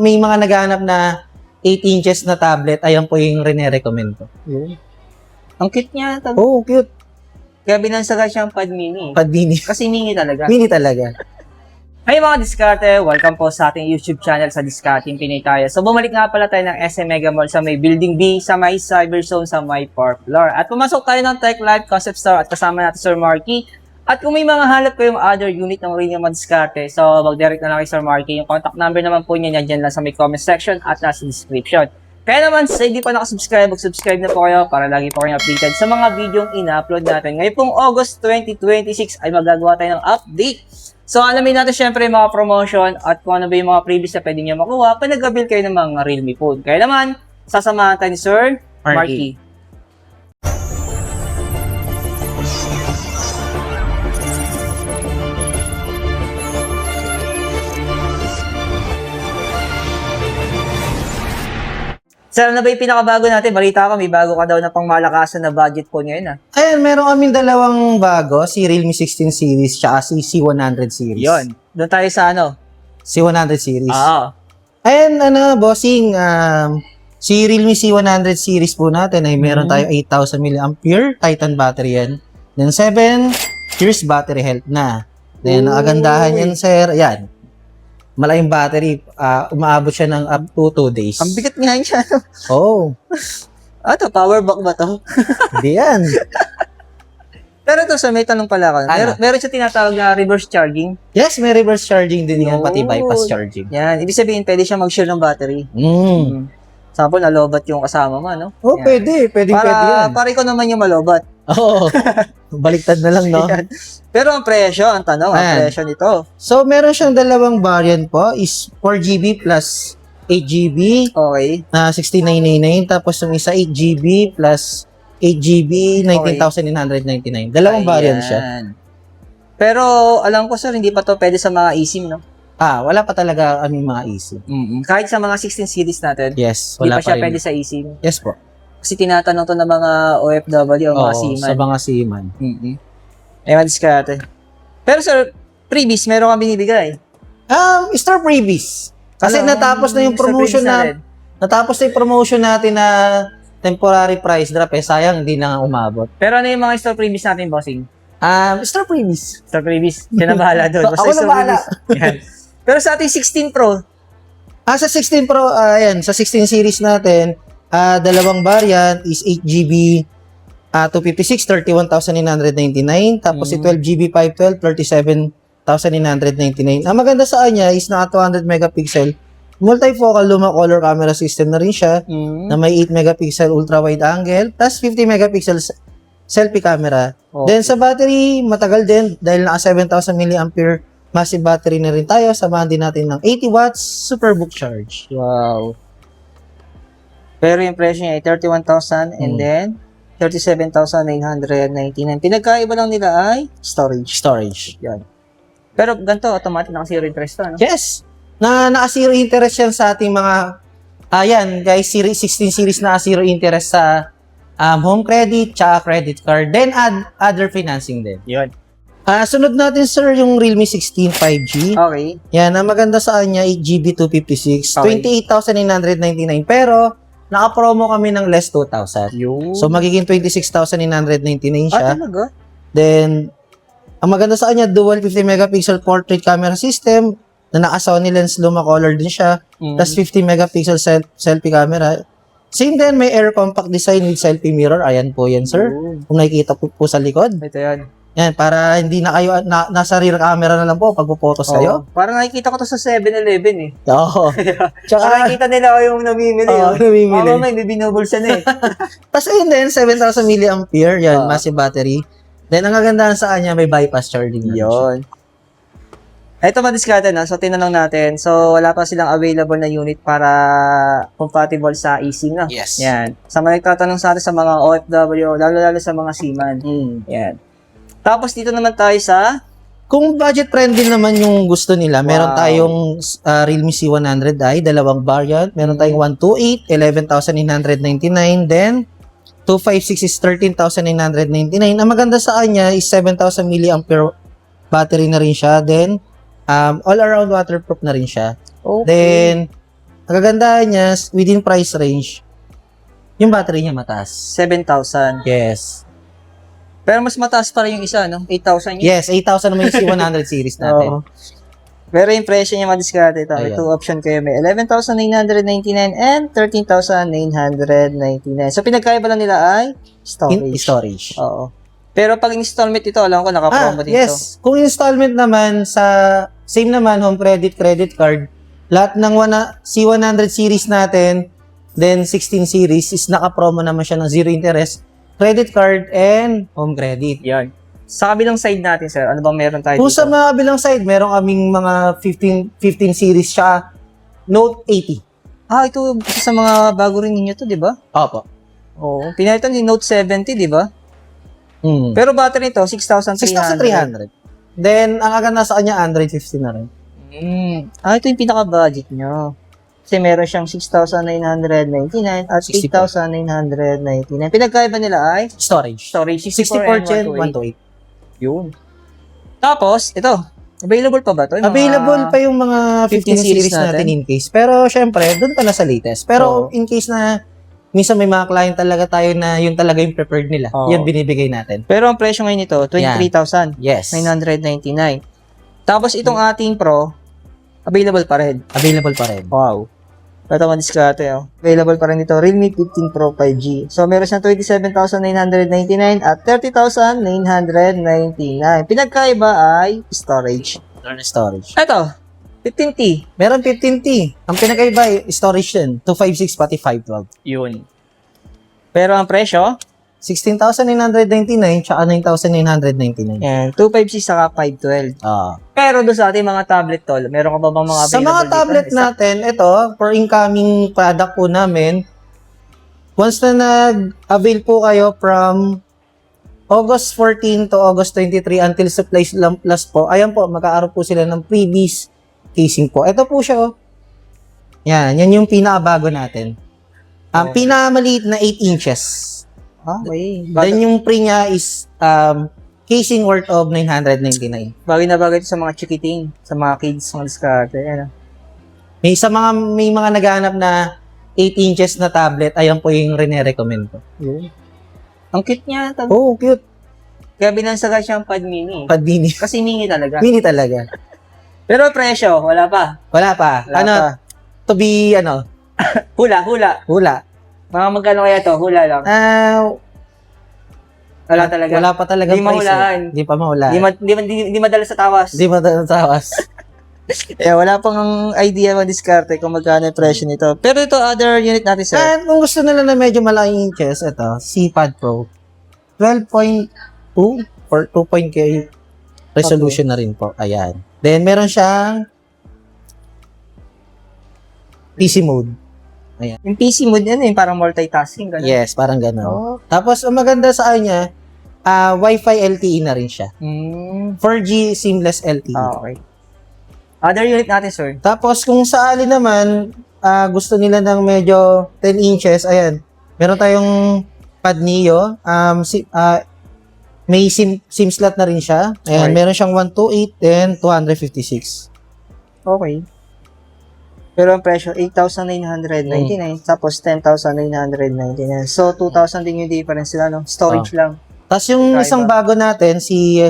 may mga naghahanap na 8 inches na tablet, ayan po yung rene-recommend ko. Ang cute niya. Oh, cute. Kaya binansaga siyang Pad Mini. Pad mini. Kasi mini talaga. Mini talaga. Hey mga diskarte, welcome po sa ating YouTube channel sa Discarding Pinay tayo. So bumalik nga pala tayo ng SM Mega Mall sa may Building B, sa may Cyber Zone, sa may 4th floor. At pumasok tayo ng Tech Life Concept Store at kasama natin Sir Marky. At kung may mga hanap kayong other unit ng rin yung mga diskarte, so mag-direct na lang kay Sir Marky. Yung contact number naman po niya dyan lang sa may comment section at nasa description. Kaya naman, sa hindi pa nakasubscribe, mag-subscribe na po kayo para lagi po kayong updated sa mga videong ina-upload natin. Ngayon pong August 2026 ay magagawa tayo ng update. So, alamin natin syempre yung mga promotion at kung ano ba yung mga previous na pwede nyo makuha pag nag-avail kayo ng mga Realme phone. Kaya naman, sasamahan tayo ni Sir Marky. Sir, ano ba yung pinakabago natin? Balita ko, may bago ka daw na pangmalakasan na budget phone ngayon, Ayan, meron kaming dalawang bago, si Realme 16 series tsaka si C100 series. Yun. Doon tayo sa ano? C100 series. Oo. Ayan, bossing, si Realme C100 series po natin ay meron tayo 8,000 mAh Titan battery yan. Then 7 years battery health na. Then ang kagandahan yan, sir, ayan. Malaking battery, umaabot siya ng up to 2 days. Ang bigat nga siya. Oh, Ito, power bank ba to? hindi yan. Pero ito, may tanong pala ako. Ano? Meron siya tinatawag na reverse charging. Yes, may reverse charging din yan, pati Yun. bypass charging. Yan. Ibig sabihin, pwede siya mag-share ng battery. Sample, nalobat yung kasama mo, no? Oh, Yan. pwede yan. Para ikaw naman yung malobat. Oo, baliktad na lang, no? Yan. Pero ang presyo, ang tanong, ang Ayan. presyo nito. So, meron siyang dalawang variant po, is 4GB plus 8GB Okay. na 6999, tapos yung isa 8GB plus 8GB, 19,999. Dalawang variant siya. Ayan. Pero, alam ko, sir, hindi pa to pwede sa mga eSIM, no? Wala pa talaga aming mga easy. Kahit sa mga 16 series natin, Yes, hindi wala pa siya rin. pwede sa eSIM. Yes po. Kasi tinatanong to ng mga OFW o mga Oo, seaman. sa mga seaman. Ewan diskarte. Pero sir, previous, meron kang binibigay. Star Freebies. Kasi Ano, natapos na yung Star promotion Freebies natapos na yung promotion natin na temporary price drop. Sayang, hindi na nga umabot. Pero ano yung mga store previous natin, bossing? Star Freebies. Store previous. Siya na bahala doon. Basta Ako na store bahala. previous. Yan. Pero sa ating 16 Pro, Sa 16 Pro, ayan, sa 16 series natin, dalawang variant is 8GB 256, 31,999. Tapos si 12GB 512, 37,999. Ang maganda sa kanya is naka 200 megapixel multifocal luma color camera system na rin siya na may 8 megapixel ultra wide angle plus 50 megapixel selfie camera. Then sa battery, matagal din dahil naka 7,000 mAh massive battery na rin tayo. Samahan din natin ng 80 watts superbook charge. wow. Pero yung presyo niya ay 31,000 and then 37,999. Pinagkaiba lang nila ay storage. Yan. Pero ganito, automatic naka-zero interest to, no? Yes. Naka-zero interest yan sa ating mga ayan, guys, 16 series na zero interest sa home credit, tsaka credit card. Then other financing din. Yun. Sunod natin, sir, yung Realme 16 5G. Okay. Yan, ang maganda sa kanya, 8GB 256, Okay. 28,999. Pero, naka-promo kami ng less 2,000. Yun. So, magiging 26,999 siya. Talaga? Then, ang maganda sa kanya, dual 50 megapixel portrait camera system na naka-Sony lens luma color din siya. Plus 50 megapixel selfie camera. Same din, may air compact design with selfie mirror. Ayan po yan, sir. Kung nakikita po sa likod. Ito yan. Yan, para hindi na kayo, nasa rear camera na lang po pag pupotos kayo. Parang nakikita ko to sa 7-Eleven eh. Oo. Tsaka, Parang nakikita nila yung namimili. Oo, namimili. Oo, may binubulsa na eh. Tapos ayun din, 7,000 mAh. Yan, massive battery. Then, ang kagandahan sa kanya, may bypass charging. na siya. Yun. Ito madiskarte na. So, tinanong natin. So, wala pa silang available na unit para compatible sa eSIM na. Yes. Yan. Sa mga nagtatanong sa atin sa mga OFW, lalo-lalo sa mga seaman. Yan. Tapos, dito naman tayo sa Kung budget friendly naman yung gusto nila, meron Wow. tayong Realme C100i, dalawang variant. Meron tayong 128, 11,999. Then, 256 is 13,999. Ang maganda sa kanya is 7,000 mAh battery na rin siya. Then, all-around waterproof na rin siya. okay. Then, ang kagandahan niya, within price range, yung battery niya mataas. 7,000. Yes. Pero mas mataas pa rin yung isa, no? 8,000 yun. Yes, 8,000 naman yung C100 series natin. Oo. Pero yung presyo niya madiskarte ito. May Ayan. 2 option kayo. May 11,999 and 13,999. So, pinagkaiba lang nila ay storage. Storage. Oo. Pero pag installment ito, alam ko naka-promo din yes. Kung installment naman sa same naman home credit card, lahat ng C100 series natin, then 16 series is naka-promo naman siya ng zero interest, credit card and home credit. Yan. Sa kabilang side natin, sir, ano bang meron tayo Kung dito? sa mga kabilang side, meron kaming mga 15 series siya, Note 80. Ito isa sa mga bago rin ninyo to, di ba? Opo. Oo. Pinalitan yung Note 70, di ba? Hmm. Pero battery nito, 6,300. 6,300. Then, ang agad sa kanya, Android 15 na rin. Ito yung pinaka-budget nyo. Kasi meron siyang 6,999 at 8,999. Pinagkaiba nila ay Storage. storage 64 Gen, 128. 128. Yun. Tapos, ito. Available pa ba ito? Available pa yung mga 15 series natin in case. Pero, syempre, doon pala sa latest. Pero, in case na minsan may mga client talaga tayo na yun talaga yung preferred nila. Oo. Yun binibigay natin. Pero ang presyo ngayon nito, 23,999. Yes. Tapos itong ating Pro, available pa rin. Available pa rin. Wow. Ito mga diskarte. Available pa rin ito, Realme 15 Pro 5G. So meron siyang 27,999 at 30,999. Pinagkaiba ay storage. Storage. Ito, 15T. Meron 15T. Ang pinakaiba ay storage yun. 256 pati 512. Yun. Pero ang presyo, 16,999 tsaka 9,999. yan, 256 saka 512. Pero doon sa ating mga tablet tol, meron ka ba bang mga Sa available mga tablet dito? natin, ito, for incoming product po namin, once na nag-avail po kayo from August 14 to August 23 until supplies plus po, ayan po, magkakaroon po sila ng freebies casing po. Ito po siya, oh. Yan yung pinakabago natin. Ang pinakamaliit na 8 inches. Okay. Then yung pre niya is casing worth of 999. Bagay na bagay ito sa mga chikiting, sa mga kids, mga diskarte. Ano? May mga naghahanap na 8 inches na tablet, ayan po yung rene-recommend ko. Yun. Ang cute niya. Oh, cute. Kaya binansaga siyang Pad Mini. Pad mini. Kasi mini talaga. Mini talaga. Pero presyo, wala pa. Wala pa. Wala pa. To be, Hula. hula. Mga magkano kaya to? Hula lang. Wala talaga. Wala pa talaga Di mahulaan. Di pa mahulaan. Di madala sa tawas. Di matawas. Wala pang idea mga diskarte kung magkano yung presyo nito. Pero ito, other unit natin, sir. And kung gusto nila na medyo malaking inches, ito, C-Pad Pro. 12.2 or 2.k resolution na rin po. Ayan. Then, meron siyang PC mode. Yung PC mode yan, parang multitasking. Ganun. Yes, parang gano'n. Oh. Tapos, ang maganda sa kanya, Wi-Fi LTE na rin siya. 4G seamless LTE. Okay. Other unit natin, sir. Tapos, kung sa alin naman, gusto nila ng medyo 10 inches, ayan. Meron tayong Pad Neo. May SIM slot na rin siya. Ayan, Okay. meron siyang 128 and 256. Okay. Pero ang presyo, 8,999 tapos 10,999. So, 2,000 din yung difference sila, no? Storage lang. Tapos yung Kaiba. isang bago natin, si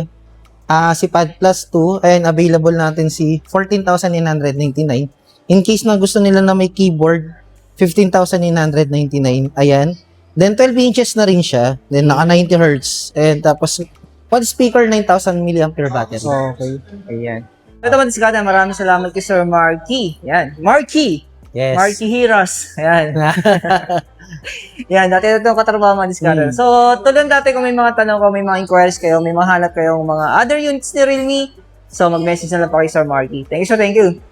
Pad Plus 2, ayan, available natin si 14,999. In case na gusto nila na may keyboard, 15,999. Ayan. Then 12 inches na rin siya. Then naka 90 Hz. And tapos, quad speaker, 9,000 mAh battery. Okay. Ayan. Ito mga diskarte, maraming salamat kay Sir Marky. Yan. Marky. Yes. Marky Heroes. Ayan. Yan, dati ito yung katrabaho mga diskarte. So, tulad dati kung may mga tanong ko, may mga inquiries kayo, may mahanap kayong mga other units ni Realme, so mag-message na lang po kay Sir Marky. Thank you.